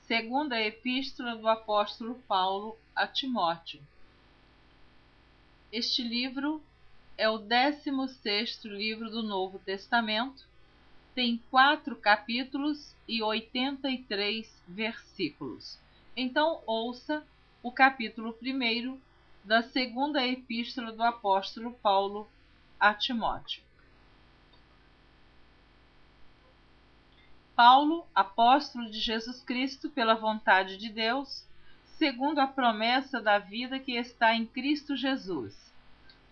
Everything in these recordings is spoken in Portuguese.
Segunda Epístola do Apóstolo Paulo a Timóteo. Este livro é o 16º livro do Novo Testamento, tem 4 capítulos e 83 versículos. Então ouça o capítulo 1 da Segunda Epístola do Apóstolo Paulo a Timóteo. Paulo, apóstolo de Jesus Cristo, pela vontade de Deus, segundo a promessa da vida que está em Cristo Jesus.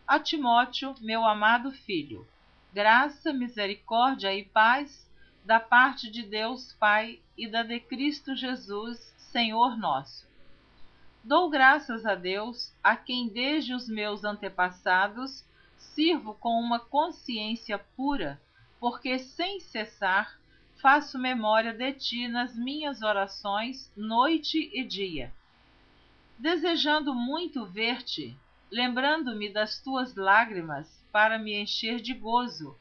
A Timóteo, meu amado filho, graça, misericórdia e paz da parte de Deus Pai e da de Cristo Jesus, Senhor nosso. Dou graças a Deus, a quem desde os meus antepassados sirvo com uma consciência pura, porque sem cessar faço memória de ti nas minhas orações, noite e dia, desejando muito ver-te, lembrando-me das tuas lágrimas para me encher de gozo,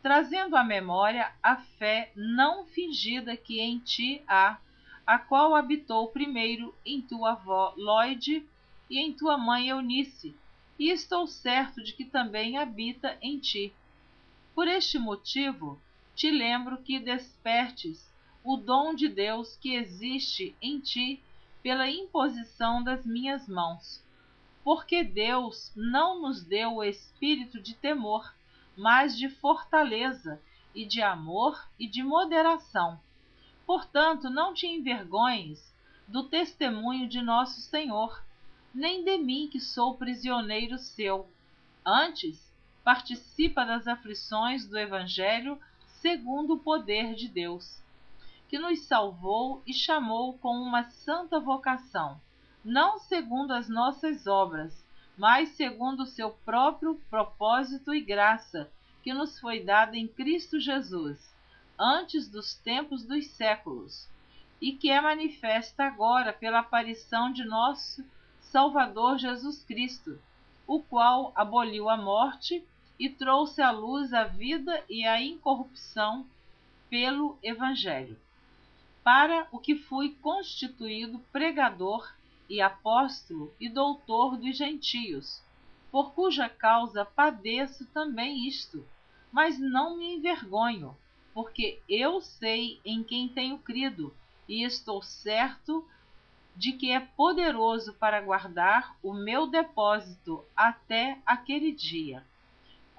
trazendo à memória a fé não fingida que em ti há, a qual habitou primeiro em tua avó Lóide e em tua mãe Eunice, e estou certo de que também habita em ti. Por este motivo, te lembro que despertes o dom de Deus que existe em ti pela imposição das minhas mãos. Porque Deus não nos deu o espírito de temor, mas de fortaleza e de amor e de moderação. Portanto, não te envergonhes do testemunho de nosso Senhor, nem de mim que sou prisioneiro seu. Antes, participa das aflições do Evangelho segundo o poder de Deus, que nos salvou e chamou com uma santa vocação, não segundo as nossas obras, mas segundo o seu próprio propósito e graça, que nos foi dada em Cristo Jesus, antes dos tempos dos séculos, e que é manifesta agora pela aparição de nosso Salvador Jesus Cristo, o qual aboliu a morte e trouxe à luz a vida e a incorrupção pelo Evangelho, para o que fui constituído pregador e apóstolo e doutor dos gentios, por cuja causa padeço também isto, mas não me envergonho, porque eu sei em quem tenho crido e estou certo de que é poderoso para guardar o meu depósito até aquele dia.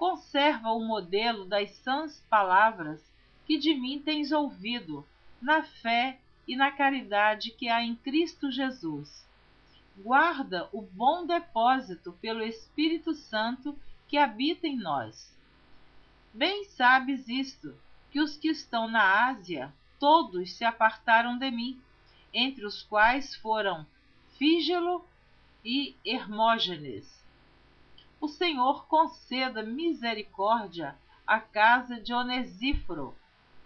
Conserva o modelo das sãs palavras que de mim tens ouvido, na fé e na caridade que há em Cristo Jesus. Guarda o bom depósito pelo Espírito Santo que habita em nós. Bem sabes isto, que os que estão na Ásia, todos se apartaram de mim, entre os quais foram Fígelo e Hermógenes. O Senhor conceda misericórdia à casa de Onesíforo,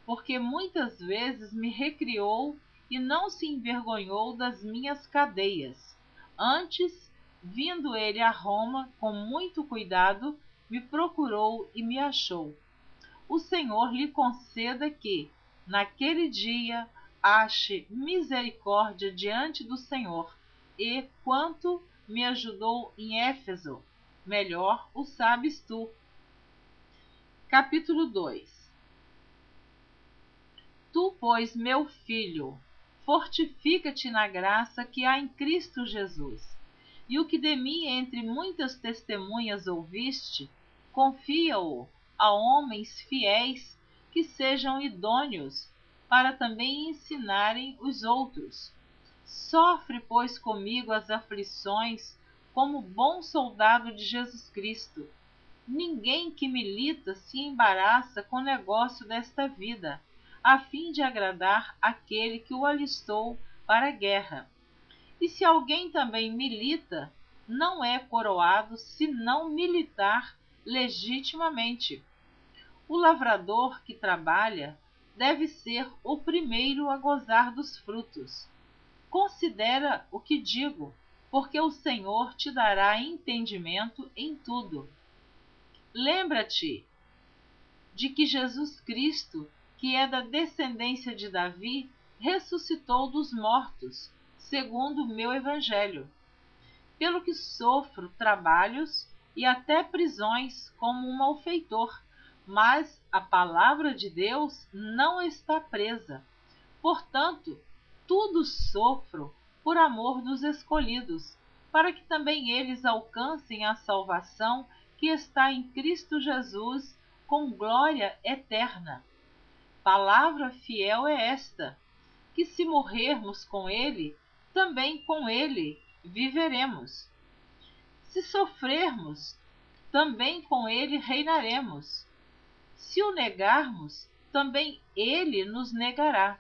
porque muitas vezes me recriou e não se envergonhou das minhas cadeias. Antes, vindo ele a Roma com muito cuidado, me procurou e me achou. O Senhor lhe conceda que, naquele dia, ache misericórdia diante do Senhor, e quanto me ajudou em Éfeso, melhor o sabes tu. Capítulo 2. Tu, pois, meu filho, fortifica-te na graça que há em Cristo Jesus, e o que de mim entre muitas testemunhas ouviste, confia-o a homens fiéis que sejam idôneos para também ensinarem os outros. Sofre, pois, comigo as aflições como bom soldado de Jesus Cristo. Ninguém que milita se embaraça com o negócio desta vida, a fim de agradar aquele que o alistou para a guerra. E se alguém também milita, não é coroado se não militar legitimamente. O lavrador que trabalha deve ser o primeiro a gozar dos frutos. Considera o que digo, porque o Senhor te dará entendimento em tudo. Lembra-te de que Jesus Cristo, que é da descendência de Davi, ressuscitou dos mortos, segundo o meu evangelho, pelo que sofro trabalhos e até prisões como um malfeitor, mas a palavra de Deus não está presa. Portanto, tudo sofro por amor dos escolhidos, para que também eles alcancem a salvação que está em Cristo Jesus, com glória eterna. Palavra fiel é esta, que se morrermos com ele, também com ele viveremos. Se sofrermos, também com ele reinaremos. Se o negarmos, também ele nos negará.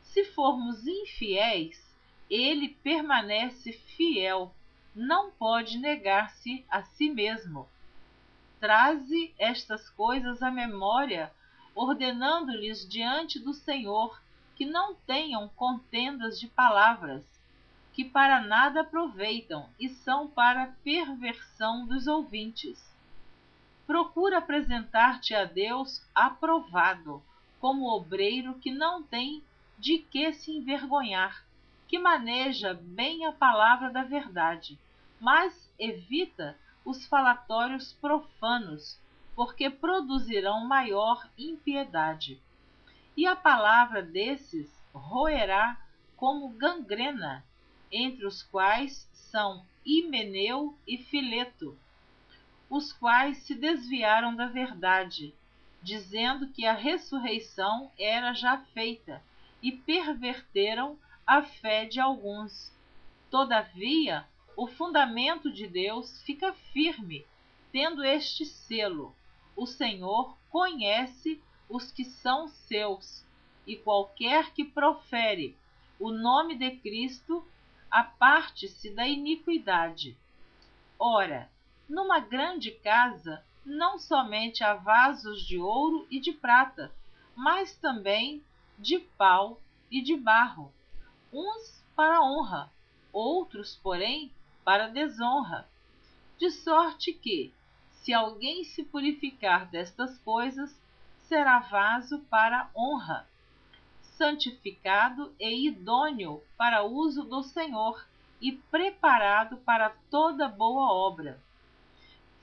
Se formos infiéis, ele permanece fiel, não pode negar-se a si mesmo. Traze estas coisas à memória, ordenando-lhes diante do Senhor que não tenham contendas de palavras, que para nada aproveitam e são para perversão dos ouvintes. Procura apresentar-te a Deus aprovado, como obreiro que não tem de que se envergonhar, que maneja bem a palavra da verdade, mas evita os falatórios profanos, porque produzirão maior impiedade. E a palavra desses roerá como gangrena, entre os quais são Himeneu e Fileto, os quais se desviaram da verdade, dizendo que a ressurreição era já feita, e perverteram a fé de alguns. Todavia, o fundamento de Deus fica firme, tendo este selo: o Senhor conhece os que são seus, e qualquer que profere o nome de Cristo, aparte-se da iniquidade. Ora, numa grande casa, não somente há vasos de ouro e de prata, mas também de pau e de barro, uns para honra, outros, porém, para desonra. De sorte que, se alguém se purificar destas coisas, será vaso para honra, santificado e idôneo para uso do Senhor e preparado para toda boa obra.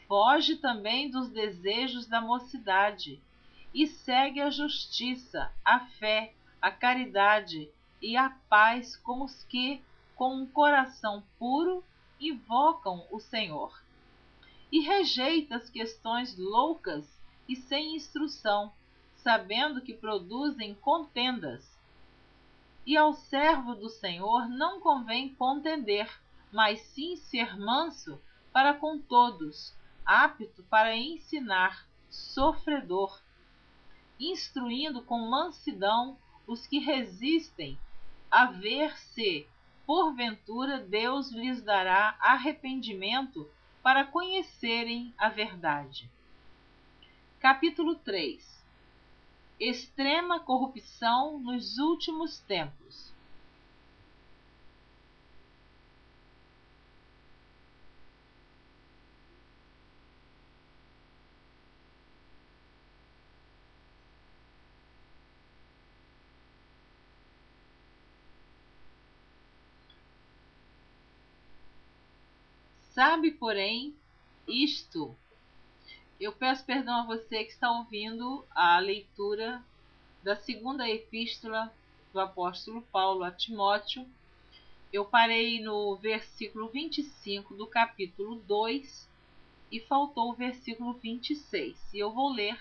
Foge também dos desejos da mocidade e segue a justiça, a fé, a caridade e a paz com os que, com um coração puro, invocam o Senhor. E rejeita as questões loucas e sem instrução, sabendo que produzem contendas. E ao servo do Senhor não convém contender, mas sim ser manso para com todos, apto para ensinar, sofredor, instruindo com mansidão os que resistem, a ver se, porventura, Deus lhes dará arrependimento para conhecerem a verdade. Capítulo 3. Extrema corrupção nos últimos tempos. Sabe, porém, isto. Eu peço perdão a você que está ouvindo a leitura da segunda epístola do apóstolo Paulo a Timóteo. Eu parei no versículo 25 do capítulo 2 e faltou o versículo 26. E eu vou ler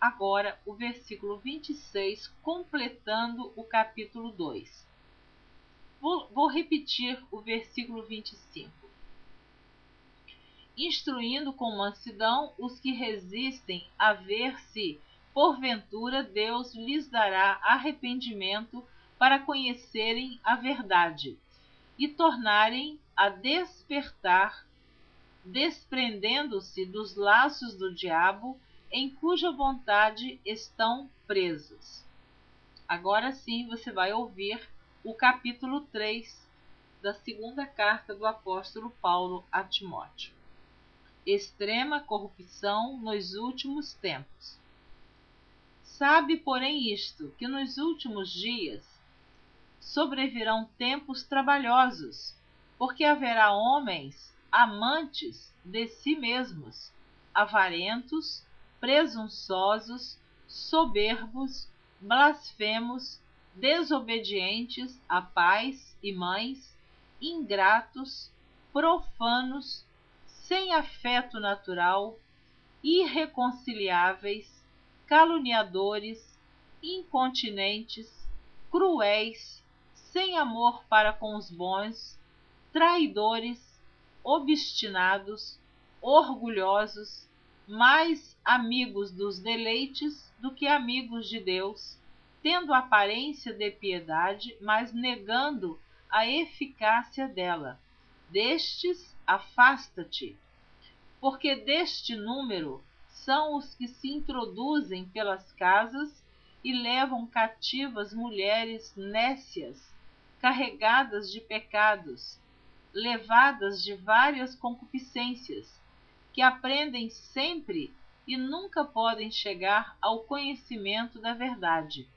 agora o versículo 26, completando o capítulo 2. Vou repetir o versículo 25. Instruindo com mansidão os que resistem, a ver se, porventura, Deus lhes dará arrependimento para conhecerem a verdade e tornarem a despertar, desprendendo-se dos laços do diabo, em cuja vontade estão presos. Agora sim você vai ouvir o capítulo 3 da segunda carta do apóstolo Paulo a Timóteo. Extrema corrupção nos últimos tempos. Sabe, porém, isto, que nos últimos dias sobrevirão tempos trabalhosos, porque haverá homens amantes de si mesmos, avarentos, presunçosos, soberbos, blasfemos, desobedientes a pais e mães, ingratos, profanos, sem afeto natural, irreconciliáveis, caluniadores, incontinentes, cruéis, sem amor para com os bons, traidores, obstinados, orgulhosos, mais amigos dos deleites do que amigos de Deus, tendo aparência de piedade, mas negando a eficácia dela. Destes, afasta-te, porque deste número são os que se introduzem pelas casas e levam cativas mulheres nécias, carregadas de pecados, levadas de várias concupiscências, que aprendem sempre e nunca podem chegar ao conhecimento da verdade.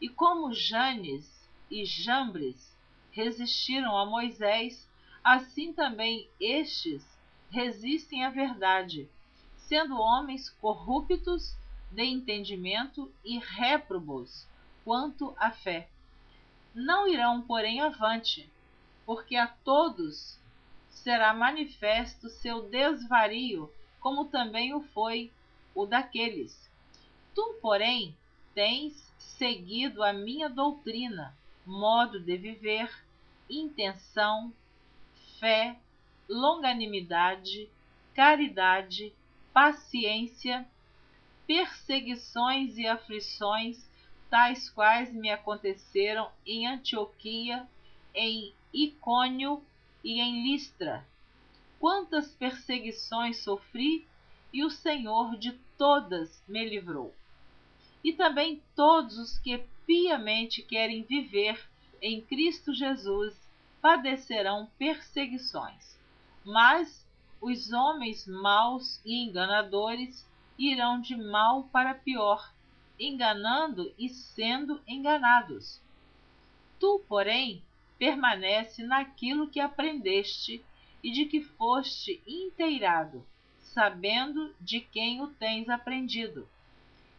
E como Janes e Jambres resistiram a Moisés, assim também estes resistem à verdade, sendo homens corruptos de entendimento e réprobos quanto à fé. Não irão, porém, avante, porque a todos será manifesto seu desvario, como também o foi o daqueles. Tu, porém, tens seguido a minha doutrina, modo de viver, intenção, fé, longanimidade, caridade, paciência, perseguições e aflições, tais quais me aconteceram em Antioquia, em Icônio e em Listra. Quantas perseguições sofri, e o Senhor de todas me livrou. E também todos os que piamente querem viver em Cristo Jesus padecerão perseguições. Mas os homens maus e enganadores irão de mal para pior, enganando e sendo enganados. Tu, porém, permanece naquilo que aprendeste e de que foste inteirado, sabendo de quem o tens aprendido,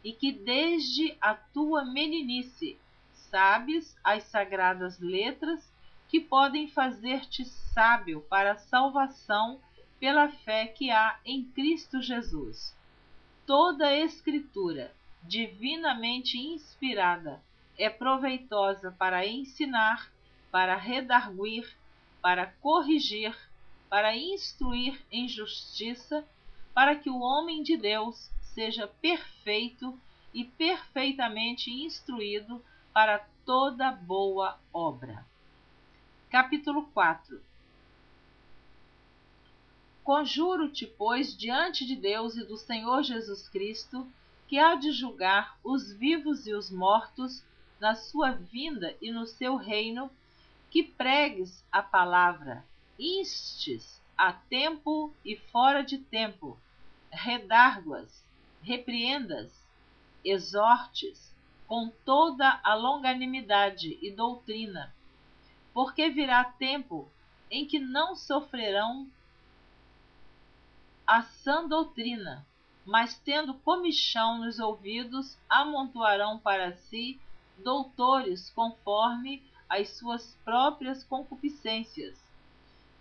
e que desde a tua meninice sabes as sagradas letras que podem fazer-te sábio para a salvação pela fé que há em Cristo Jesus. Toda a Escritura, divinamente inspirada, é proveitosa para ensinar, para redarguir, para corrigir, para instruir em justiça, para que o homem de Deus seja perfeito e perfeitamente instruído para toda boa obra. Capítulo 4. Conjuro-te, pois, diante de Deus e do Senhor Jesus Cristo, que há de julgar os vivos e os mortos na sua vinda e no seu reino, que pregues a palavra, instes a tempo e fora de tempo, redarguas, repreendas, exortes com toda a longanimidade e doutrina, porque virá tempo em que não sofrerão a sã doutrina, mas tendo comichão nos ouvidos, amontoarão para si doutores conforme as suas próprias concupiscências,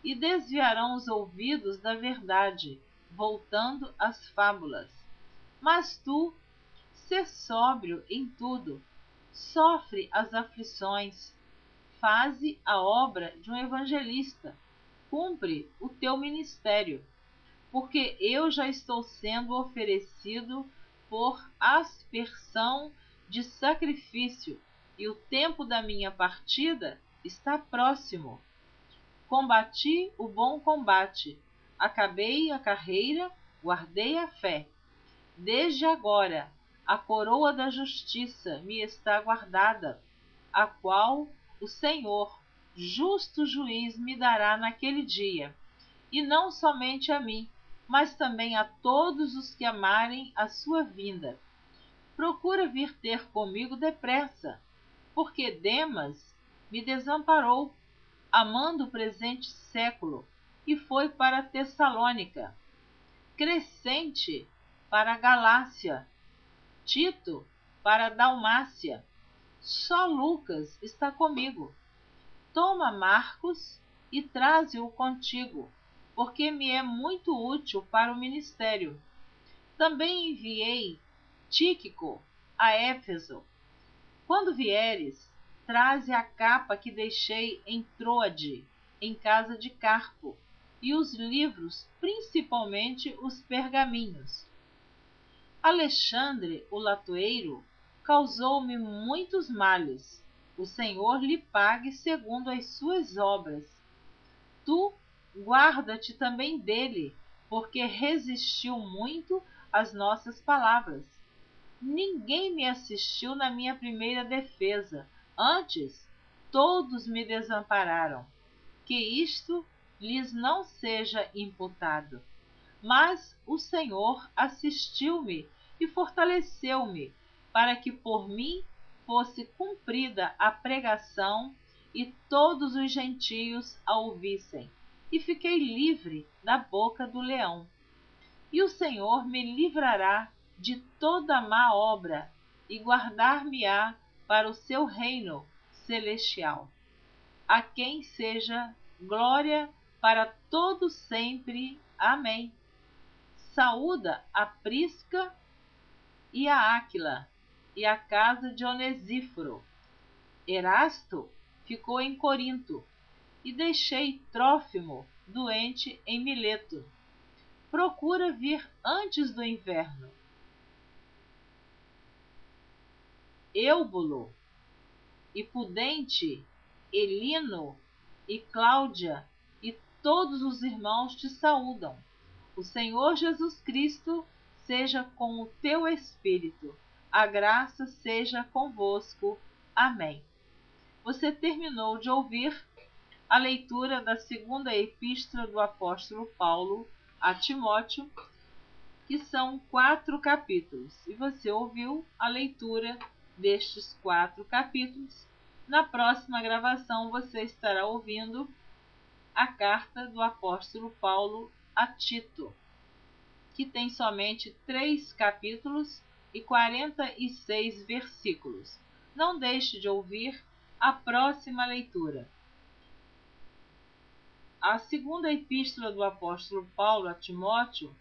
e desviarão os ouvidos da verdade, voltando às fábulas. Mas tu, sê sóbrio em tudo, sofre as aflições, faze a obra de um evangelista, cumpre o teu ministério, porque eu já estou sendo oferecido por aspersão de sacrifício, e o tempo da minha partida está próximo. Combati o bom combate, acabei a carreira, guardei a fé. Desde agora, a coroa da justiça me está guardada, a qual o Senhor, justo juiz, me dará naquele dia, e não somente a mim, mas também a todos os que amarem a sua vinda. procura vir ter comigo depressa, porque Demas me desamparou, amando o presente século, e foi para Tessalônica, Crescente para a Galácia, Tito para a Dalmácia. Só Lucas está comigo. Toma Marcos e traze-o contigo, porque me é muito útil para o ministério. Também enviei Tíquico a Éfeso. Quando vieres, traze a capa que deixei em Troade, em casa de Carpo, e os livros, principalmente os pergaminhos. Alexandre, o latoeiro, causou-me muitos males. O Senhor lhe pague segundo as suas obras. Tu guarda-te também dele, porque resistiu muito às nossas palavras. Ninguém me assistiu na minha primeira defesa, antes todos me desampararam. Que isto lhes não seja imputado. Mas o Senhor assistiu-me e fortaleceu-me, para que por mim fosse cumprida a pregação e todos os gentios a ouvissem, e fiquei livre da boca do leão. E o Senhor me livrará de toda má obra e guardar-me-á para o seu reino celestial. A quem seja glória para todo sempre. Amém. Saúda a Prisca e a Áquila e a casa de Onesíforo. Erasto ficou em Corinto, e deixei Trófimo doente em Mileto. Procura vir antes do inverno. Eubulo e Pudente, Elino e Cláudia e todos os irmãos te saúdam. O Senhor Jesus Cristo seja com o teu espírito. A graça seja convosco. Amém. Você terminou de ouvir a leitura da segunda epístola do apóstolo Paulo a Timóteo, que são 4 capítulos. E você ouviu a leitura destes 4 capítulos. Na próxima gravação você estará ouvindo a carta do apóstolo Paulo a Tito, que tem somente 3 capítulos e 46 versículos. Não deixe de ouvir a próxima leitura. A segunda epístola do apóstolo Paulo a Timóteo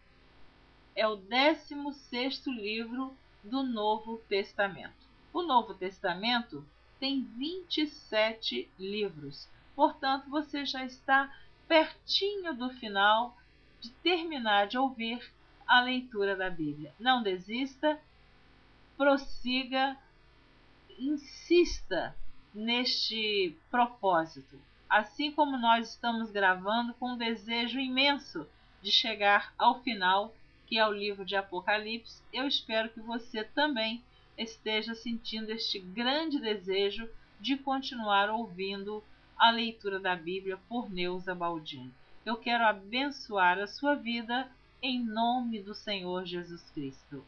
é o 16º livro do Novo Testamento. O Novo Testamento tem 27 livros, portanto você já está pertinho do final de terminar de ouvir a leitura da Bíblia. Não desista, prossiga, insista neste propósito. Assim como nós estamos gravando com um desejo imenso de chegar ao final, que é o livro de Apocalipse, eu espero que você também esteja sentindo este grande desejo de continuar ouvindo a leitura da Bíblia por Neuza Baldini. Eu quero abençoar a sua vida em nome do Senhor Jesus Cristo.